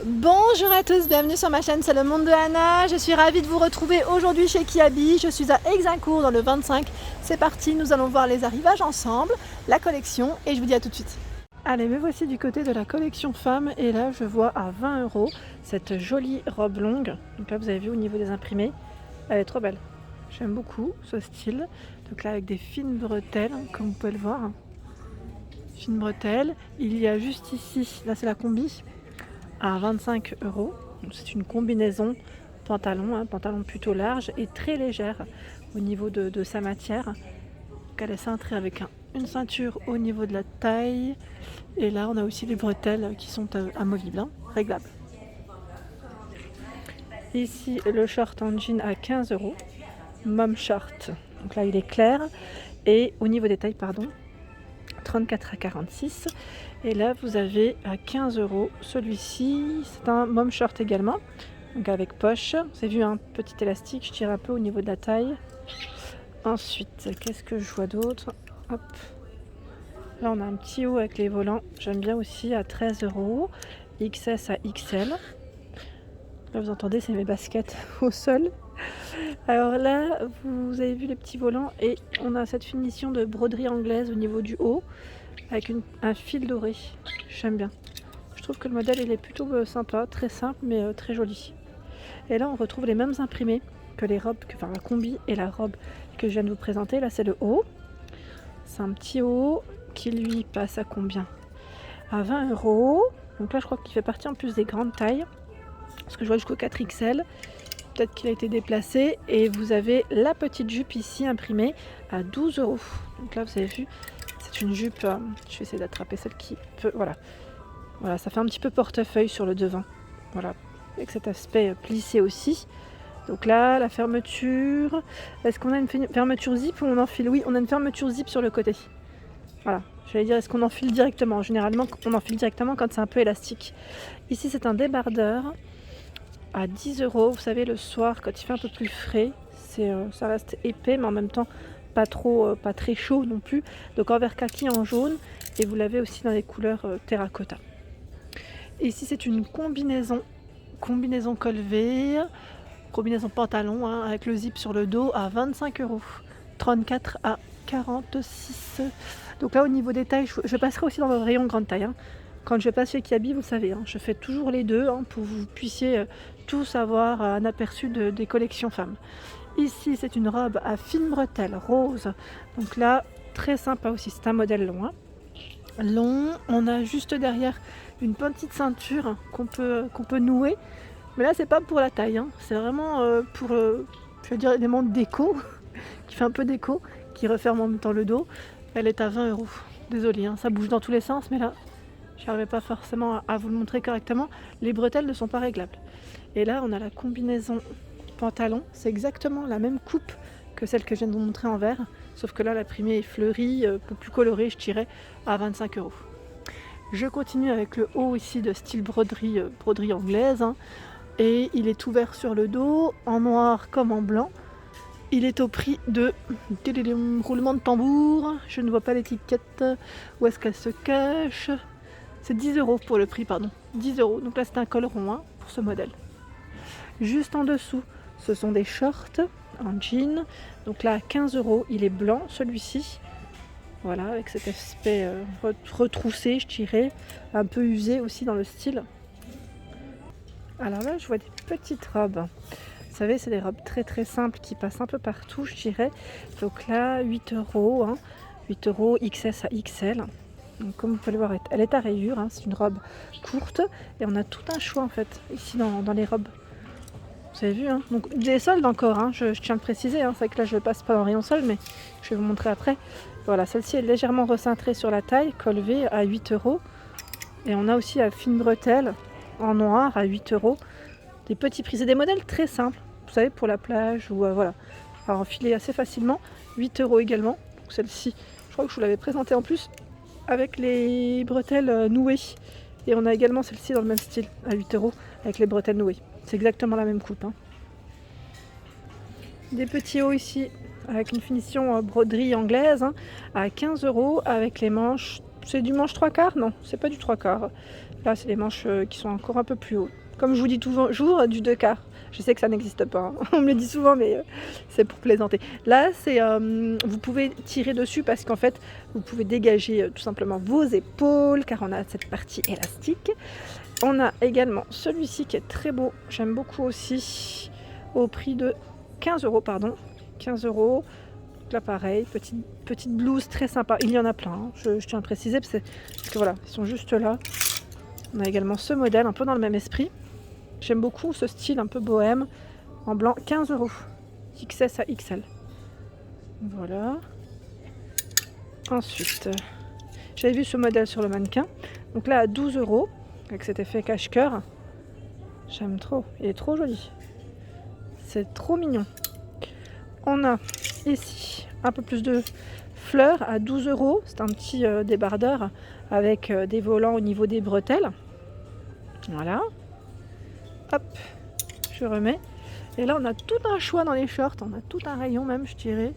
Bonjour à tous, bienvenue sur ma chaîne C'est le monde de Anna. Je suis ravie de vous retrouver aujourd'hui chez Kiabi. Je suis à Exincourt dans le 25. C'est parti, nous allons voir les arrivages ensemble, la collection et je vous dis à tout de suite. Allez, me voici du côté de la collection femmes et là je vois à 20 € cette jolie robe longue. Donc là vous avez vu au niveau des imprimés, elle est trop belle. J'aime beaucoup ce style. Donc là avec des fines bretelles, comme vous pouvez le voir. Fines bretelles. Il y a juste ici, là c'est la combi, à 25 €. C'est une combinaison pantalon, pantalon plutôt large et très légère au niveau de sa matière. Donc elle est cintrée avec une ceinture au niveau de la taille. Et là on a aussi les bretelles qui sont amovibles, réglables. Ici le short en jean à 15 €. Mom short. Donc là il est clair. Et au niveau des tailles, pardon, 34 à 46. Et là vous avez à 15 € celui-ci, c'est un mom short également, donc avec poche. Vous avez vu un petit élastique, je tire un peu au niveau de la taille. Ensuite, qu'est-ce que je vois d'autre? Hop. Là on a un petit haut avec les volants, j'aime bien aussi, à 13 €, XS à XL. Là vous entendez, c'est mes baskets au sol. Alors là vous avez vu les petits volants et on a cette finition de broderie anglaise au niveau du haut avec un fil doré. J'aime bien. Je trouve que le modèle il est plutôt sympa, très simple mais très joli. Et là on retrouve les mêmes imprimés que les robes, enfin la combi et la robe que je viens de vous présenter. Là c'est le haut. C'est un petit haut qui lui passe à combien? À 20 €. Donc là je crois qu'il fait partie en plus des grandes tailles. Parce que je vois jusqu'au 4XL. Peut-être qu'il a été déplacé. Et vous avez la petite jupe ici imprimée à 12 €. Donc là vous avez vu, c'est une jupe, je vais essayer d'attraper celle qui peut, voilà, ça fait un petit peu portefeuille sur le devant, voilà, avec cet aspect plissé aussi. Donc là, la fermeture, est-ce qu'on a une fermeture zip ou on enfile? Oui, on a une fermeture zip sur le côté. Voilà, j'allais dire, est-ce qu'on enfile directement? Généralement, on enfile directement quand c'est un peu élastique. Ici, c'est un débardeur à 10 €. Vous savez, le soir, quand il fait un peu plus frais, ça reste épais, mais en même temps, pas très chaud non plus. Donc en vert kaki, en jaune, et vous l'avez aussi dans les couleurs terracotta. Et ici, c'est une combinaison col vert, combinaison pantalon, avec le zip sur le dos à 25 €, 34 à 46. Donc là, au niveau des tailles, je passerai aussi dans le rayon grande taille. Quand je passe chez Kiabi, vous savez, je fais toujours les deux pour que vous puissiez tous avoir un aperçu des collections femmes. Ici, c'est une robe à fines bretelles rose. Donc là, très sympa aussi. C'est un modèle long. Long. On a juste derrière une petite ceinture qu'on peut nouer. Mais là, c'est pas pour la taille. C'est vraiment pour, je veux dire, élément de déco, qui fait un peu déco, qui referme en même temps le dos. Elle est à 20 €. Désolée, ça bouge dans tous les sens, mais là, je n'arrivais pas forcément à vous le montrer correctement. Les bretelles ne sont pas réglables. Et là, on a la combinaison pantalon. C'est exactement la même coupe que celle que je viens de vous montrer en vert. Sauf que là, la primée est fleurie, un peu plus colorée, je dirais, à 25 €. Je continue avec le haut ici de style broderie anglaise. Et il est ouvert sur le dos, en noir comme en blanc. Il est au prix de roulement de tambour. Je ne vois pas l'étiquette. Où est-ce qu'elle se cache? C'est 10 € pour le prix, pardon. 10 €. Donc là, c'est un col rond pour ce modèle. Juste en dessous, ce sont des shorts en jean. Donc là, à 15 €, il est blanc celui-ci. Voilà, avec cet aspect retroussé, je dirais, un peu usé aussi dans le style. Alors là, je vois des petites robes. Vous savez, c'est des robes très très simples qui passent un peu partout, je dirais. Donc là, 8 €, 8 € XS à XL. Donc comme vous pouvez le voir, elle est à rayures, c'est une robe courte. Et on a tout un choix en fait, ici dans les robes. Vous avez vu, donc des soldes encore, je tiens à le préciser. C'est vrai que là, je ne passe pas dans le rayon solde, mais je vais vous montrer après. Voilà, celle-ci est légèrement recintrée sur la taille, col V à 8 €. Et on a aussi la fine bretelle en noir à 8 €. Des petits prix, c'est des modèles très simples, vous savez, pour la plage ou voilà, à enfiler assez facilement. 8 € également. Donc celle-ci, je crois que je vous l'avais présentée en plus avec les bretelles nouées. Et on a également celle-ci dans le même style à 8 € avec les bretelles nouées. C'est exactement la même coupe. Des petits hauts ici avec une finition broderie anglaise à 15 € avec les manches C'est du manche 3/4? Non, c'est pas du 3/4. Là, c'est les manches qui sont encore un peu plus hautes. Comme je vous dis toujours, du 2/4. Je sais que ça n'existe pas, hein. On me le dit souvent, mais c'est pour plaisanter. Là, vous pouvez tirer dessus parce qu'en fait, vous pouvez dégager tout simplement vos épaules, car on a cette partie élastique. On a également celui-ci qui est très beau, j'aime beaucoup aussi, au prix de 15 €, pardon. 15 €. Là pareil, petite blouse très sympa. Il y en a plein, hein. Je tiens à préciser parce que voilà, ils sont juste là. On a également ce modèle un peu dans le même esprit. J'aime beaucoup ce style un peu bohème, en blanc, 15 €, XS à XL. Voilà. Ensuite, j'avais vu ce modèle sur le mannequin. Donc là à 12 €, avec cet effet cache-cœur. J'aime trop, il est trop joli. C'est trop mignon. On a ici un peu plus de fleurs à 12 €. C'est un petit débardeur avec des volants au niveau des bretelles. Voilà. Hop, je remets. Et là, on a tout un choix dans les shorts. On a tout un rayon même, je dirais,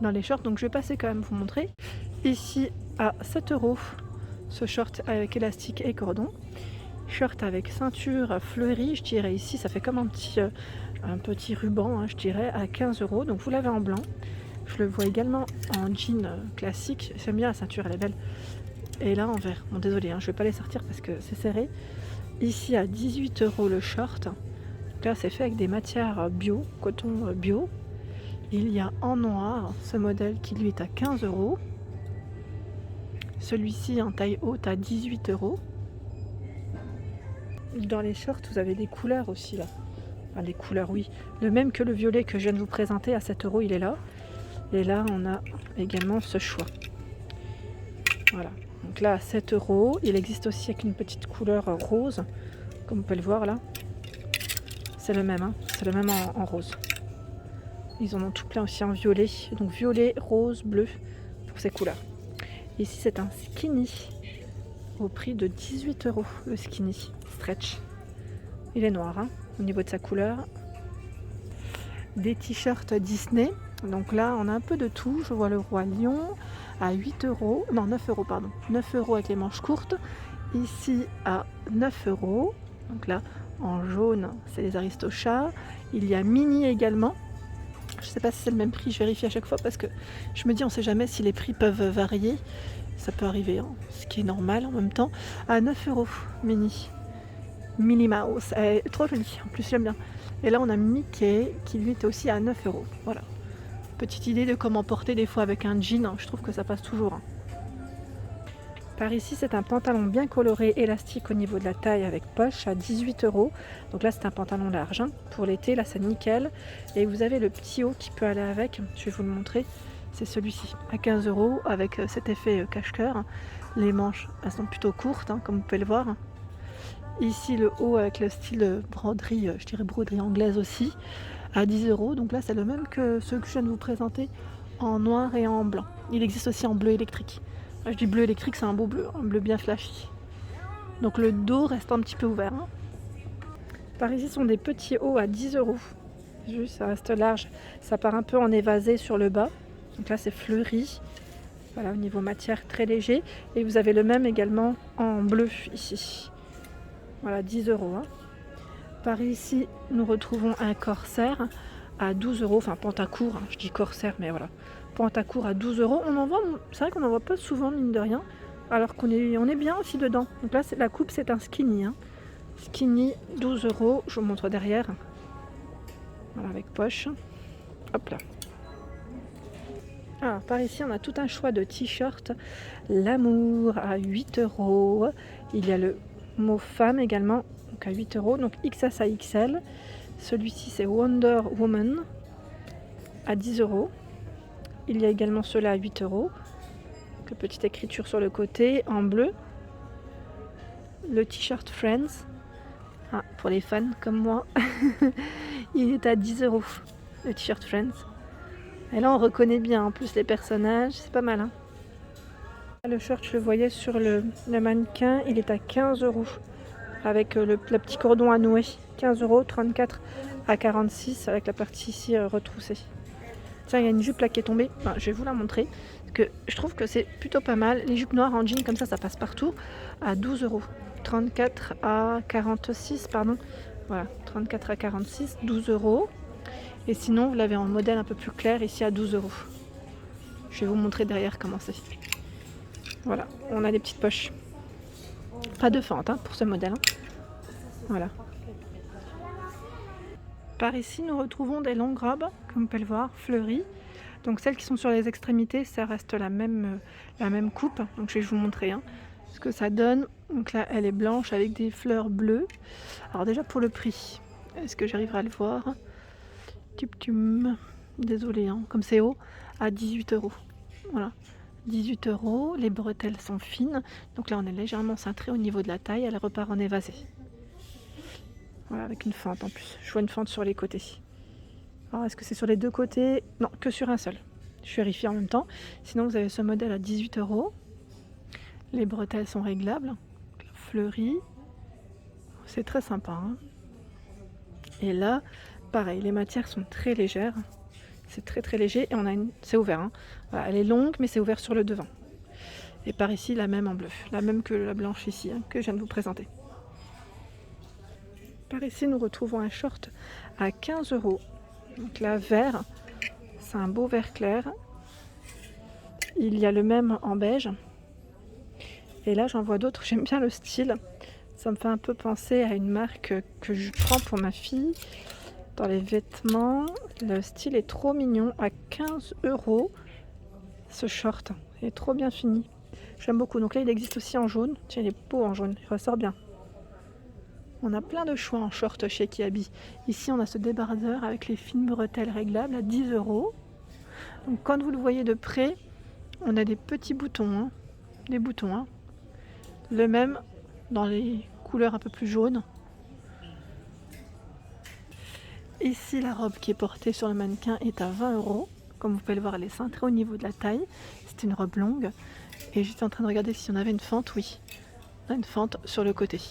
dans les shorts. Donc, je vais passer quand même vous montrer. Ici, à 7 €, ce short avec élastique et cordon. Short avec ceinture fleurie, je dirais ici. Ça fait comme un petit ruban, hein, je dirais, à 15 €. Donc, vous l'avez en blanc. Je le vois également en jean classique. J'aime bien la ceinture, elle est belle. Et là, en vert. Bon, désolé, hein, je ne vais pas les sortir parce que c'est serré. Ici à 18 € le short. Donc là c'est fait avec des matières bio, coton bio. Il y a en noir ce modèle qui lui est à 15 €. Celui-ci en taille haute à 18 €. Dans les shorts vous avez des couleurs aussi là. Enfin, des couleurs, oui. Le même que le violet que je viens de vous présenter à 7 €, il est là. Et là on a également ce choix. Voilà. Donc là à 7 €, il existe aussi avec une petite couleur rose, comme vous pouvez le voir là. C'est le même, hein, c'est le même en rose. Ils en ont tout plein aussi en violet, donc violet, rose, bleu pour ces couleurs. Ici c'est un skinny au prix de 18 €, le skinny stretch. Il est noir, hein, au niveau de sa couleur. Des t-shirts Disney, donc là on a un peu de tout. Je vois le Roi Lion à 8 €, non 9 € pardon, 9 € avec les manches courtes. Ici à 9 €, donc là en jaune c'est les Aristochats. Il y a Mini également. Je ne sais pas si c'est le même prix, je vérifie à chaque fois parce que je me dis on ne sait jamais si les prix peuvent varier. Ça peut arriver, hein, ce qui est normal en même temps. À 9 € Mini. Minnie Mouse, elle est trop jolie, en plus j'aime bien. Et là on a Mickey qui lui est aussi à 9 €. Voilà. Petite idée de comment porter des fois avec un jean, hein. Je trouve que ça passe toujours, hein. Par ici c'est un pantalon bien coloré, élastique au niveau de la taille avec poche à 18 €. Donc là c'est un pantalon large, hein. Pour l'été, là c'est nickel. Et vous avez le petit haut qui peut aller avec, je vais vous le montrer. C'est celui-ci à 15 € avec cet effet cache-cœur. Les manches elles sont plutôt courtes, hein, comme vous pouvez le voir. Ici le haut avec le style broderie, je dirais broderie anglaise aussi, à 10 €. Donc là c'est le même que ceux que je viens de vous présenter en noir et en blanc. Il existe aussi en bleu électrique. Je dis bleu électrique, c'est un beau bleu, un bleu bien flashy. Donc le dos reste un petit peu ouvert, hein. Par ici sont des petits hauts à 10 €. Juste ça reste large, ça part un peu en évasé sur le bas. Donc là c'est fleuri. Voilà, au niveau matière très léger. Et vous avez le même également en bleu ici. Voilà, 10 €, hein. Par ici, nous retrouvons un corsaire à 12 €, enfin pantacourt, hein, je dis corsaire, mais voilà. Pantacourt à 12 €. C'est vrai qu'on en voit pas souvent, mine de rien, alors qu'on est bien aussi dedans. Donc là, la coupe, c'est un skinny, hein. Skinny, 12 €, je vous montre derrière. Voilà, avec poche. Hop là. Alors, par ici, on a tout un choix de t-shirts. L'amour à 8 €. Il y a le mot femme également, donc à 8 €, donc XS à XL. Celui-ci c'est Wonder Woman à 10 €. Il y a également ceux-là à 8 €. Donc, petite écriture sur le côté en bleu. Le t-shirt Friends, pour les fans comme moi, il est à 10 €, le t-shirt Friends. Et là on reconnaît bien en plus les personnages, c'est pas mal, hein. Le short, je le voyais sur le mannequin, il est à 15 € avec le petit cordon à nouer. 15 €, 34 à 46 avec la partie ici retroussée. Tiens, il y a une jupe là qui est tombée. Enfin, je vais vous la montrer. Parce que je trouve que c'est plutôt pas mal. Les jupes noires en jean comme ça passe partout. À 12 €. 34 à 46, pardon. Voilà, 34 à 46, 12 €. Et sinon, vous l'avez en modèle un peu plus clair ici à 12 €. Je vais vous montrer derrière comment c'est. Voilà, on a des petites poches. Pas de fente pour ce modèle. Voilà. Par ici, nous retrouvons des longues robes, comme vous pouvez le voir, fleuries. Donc celles qui sont sur les extrémités, ça reste la même coupe. Donc je vais vous montrer ce que ça donne. Donc là, elle est blanche avec des fleurs bleues. Alors déjà pour le prix, est-ce que j'arriverai à le voir? Désolé, comme c'est haut, à 18 €. Voilà, 18 €. Les bretelles sont fines. Donc là, on est légèrement cintré au niveau de la taille. Elle repart en évasé. Voilà, avec une fente en plus. Je vois une fente sur les côtés. Alors, est-ce que c'est sur les deux côtés? Non, que sur un seul. Je vérifie en même temps. Sinon, vous avez ce modèle à 18 €. Les bretelles sont réglables. Fleuries. C'est très sympa. Et là, pareil, les matières sont très légères. C'est très très léger. Et on a c'est ouvert. Voilà, elle est longue, mais c'est ouvert sur le devant. Et par ici, la même en bleu. La même que la blanche ici, que je viens de vous présenter. Par ici, nous retrouvons un short à 15 €. Donc là, vert, c'est un beau vert clair. Il y a le même en beige. Et là, j'en vois d'autres. J'aime bien le style. Ça me fait un peu penser à une marque que je prends pour ma fille dans les vêtements. Le style est trop mignon. À 15 €, ce short. Il est trop bien fini. J'aime beaucoup. Donc là, il existe aussi en jaune. Tiens, il est beau en jaune. Il ressort bien. On a plein de choix en short chez Kiabi. Ici, on a ce débardeur avec les fines bretelles réglables à 10 €. Donc, quand vous le voyez de près, on a des petits boutons. Des boutons. Le même dans les couleurs un peu plus jaunes. Ici, la robe qui est portée sur le mannequin est à 20 €. Comme vous pouvez le voir, elle est cintrée au niveau de la taille. C'est une robe longue. Et j'étais en train de regarder si on avait une fente. Oui, on a une fente sur le côté.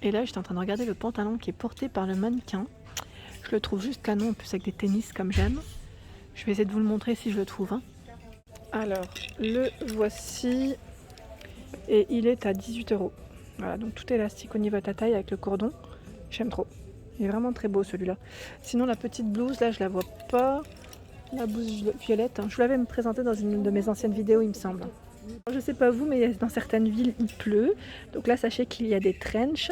Et là, j'étais en train de regarder le pantalon qui est porté par le mannequin. Je le trouve juste canon, en plus avec des tennis comme j'aime. Je vais essayer de vous le montrer si je le trouve. Alors, le voici. Et il est à 18 €. Voilà, donc tout est élastique au niveau de ta taille avec le cordon. J'aime trop. Il est vraiment très beau celui-là. Sinon, la petite blouse, là, je la vois pas. La blouse violette. Je vous l'avais présenté dans une de mes anciennes vidéos, il me semble. Je ne sais pas vous, mais dans certaines villes, il pleut. Donc là, sachez qu'il y a des trenches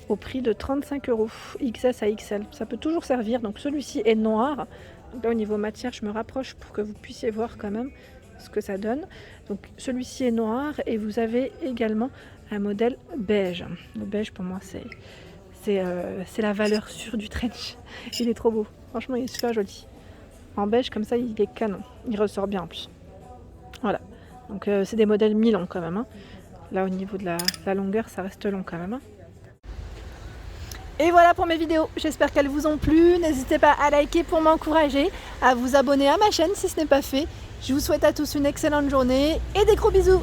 au prix de 35 €, XS à XL. Ça peut toujours servir. Donc celui-ci est noir. Donc là, au niveau matière, je me rapproche pour que vous puissiez voir quand même ce que ça donne. Donc celui-ci est noir et vous avez également un modèle beige. Le beige, pour moi, c'est la valeur sûre du trench. Il est trop beau. Franchement, il est super joli. En beige, comme ça, il est canon. Il ressort bien en plus. Voilà. Donc c'est des modèles mi-longs quand même. Là au niveau de la longueur, ça reste long quand même. Et voilà pour mes vidéos, j'espère qu'elles vous ont plu. N'hésitez pas à liker pour m'encourager, à vous abonner à ma chaîne si ce n'est pas fait. Je vous souhaite à tous une excellente journée et des gros bisous.